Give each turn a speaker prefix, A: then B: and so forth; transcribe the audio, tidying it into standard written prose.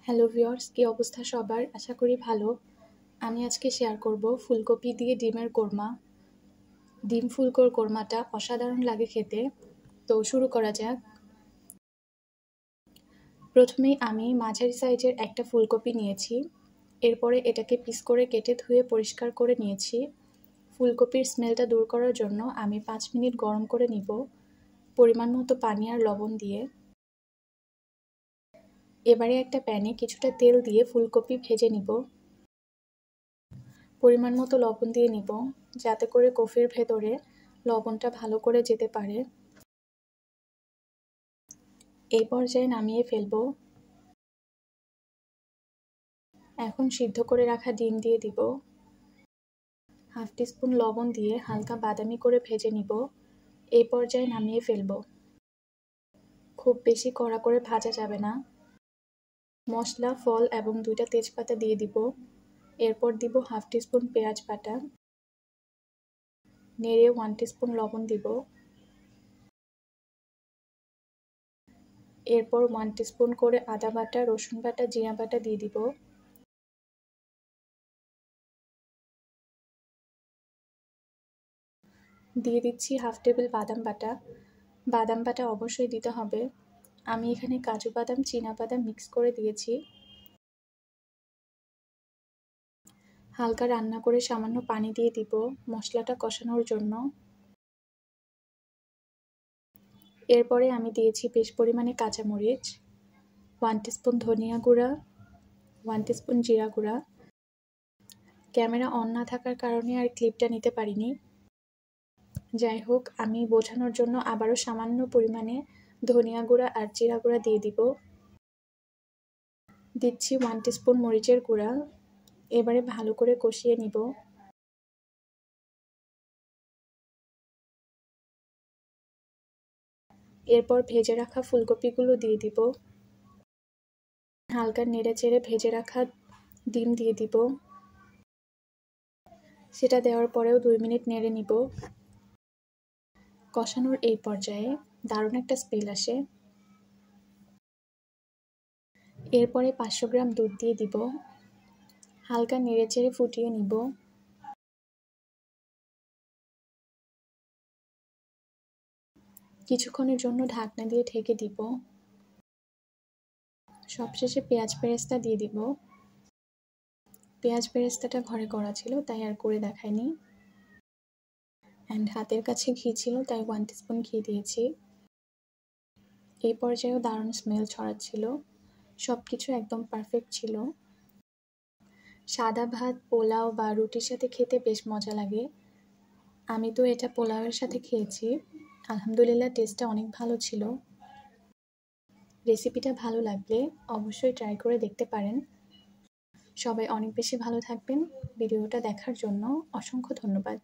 A: Hello viewers, কি অবস্থা সবার? আশা করি ভালো। আমি আজকে শেয়ার করব ফুলকপি দিয়ে ডিমের কোরমা। ডিম ফুলকোর কোরমাটা অসাধারণ লাগে খেতে। তো শুরু করা যাক। প্রথমেই আমি মাঝারি সাইজের একটা ফুলকপি নিয়েছি। এরপরে এটাকে পিস করে কেটে ধুয়ে পরিষ্কার করে নিয়েছি। ফুলকপির স্মেলটা দূর করার জন্য আমি 5 মিনিট গরম করে নিব পরিমাণ মতো পানি আর লবণ দিয়ে। এবারে একটা প্যানে কিছুটা তেল দিয়ে ফুলকপি ভেজে নিব। পরিমাণ মতো লবণ দিয়ে নিব, যাতে করে কফির ভেতরে লবণটা ভালো করে যেতে পারে। এই পর্যায়ে নামিয়ে ফেলব। এখন সিদ্ধ করে রাখা ডিম দিয়ে দিব। হাফ টিস্পুন লবণ দিয়ে হালকা বাদামি করে ভেজে নিব। এই পর্যায়ে নামিয়ে ফেলব। খুব বেশি কড়া করে ভাজা যাবে না। মশলা, ফল এবং 2টা তেজপাতা দিয়ে দিব। এরপর দিব হাফ টিস্পুন পেঁয়াজ বাটা। নেড়ে 1 টিস্পুন লবণ দিব। এরপর 1 টিস্পুন করে আদা বাটা, রসুন বাটা, জিরা বাটা দিয়ে দিব। দিয়ে দিচ্ছি হাফ টেবিল বাদাম বাটা। বাদাম বাটা অবশ্যই দিতে হবে। আমি এখানে কাজু বাদাম, চীনা বাদাম মিক্স করে দিয়েছি। হালকা রান্না করে সামান্য পানি দিয়ে দিব মশলাটা কষানোর জন্য। এরপরে আমি দিয়েছি বেশ পরিমাণে কাঁচামরিচ, 1 টিস্পুন ধনিয়া গুঁড়া, 1 টিস্পুন জিরা গুঁড়া। ক্যামেরা অন না থাকার কারণে আর ক্লিপটা নিতে পারিনি। যাই হোক, আমি বোঝানোর জন্য আবারও সামান্য পরিমাণে ধনিয়া গুঁড়া আর জিরা গুঁড়া দিয়ে দিব। দিচ্ছি 1 টিস্পুন মরিচের গুঁড়া। এবারে ভালো করে কষিয়ে নিব। এরপর ভেজে রাখা ফুলকপিগুলো দিয়ে দিব। হালকা নেড়ে চেড়ে ভেজে রাখা ডিম দিয়ে দিব। সেটা দেওয়ার পরেও 2 মিনিট নেড়ে নিব। কষানোর এই পর্যায়ে দারুণ একটা স্মেল আসে। এরপরে 500 গ্রাম দুধ দিয়ে দিব। হালকা নেড়ে চেড়ে ফুটিয়ে নিব। কিছুক্ষণের জন্য ঢাকনা দিয়ে ঢেকে দিব। সবশেষে পেঁয়াজ বেরেস্তা দিয়ে দিব। পেঁয়াজ বেরেস্তাটা ঘরে করা ছিল, তাই আর করে দেখাইনি। হাতের কাছে ঘি ছিল, তাই 1 টিস্পুন ঘি দিয়েছি। এই পর্যায়েও দারুণ স্মেল ছড়াচ্ছিল। সব কিছু একদম পারফেক্ট ছিল। সাদা ভাত, পোলাও বা রুটির সাথে খেতে বেশ মজা লাগে। আমি তো এটা পোলাওয়ের সাথে খেয়েছি। আলহামদুলিল্লাহ, টেস্টটা অনেক ভালো ছিল। রেসিপিটা ভালো লাগলে অবশ্যই ট্রাই করে দেখতে পারেন। সবাই অনেক বেশি ভালো থাকবেন। ভিডিওটা দেখার জন্য অসংখ্য ধন্যবাদ।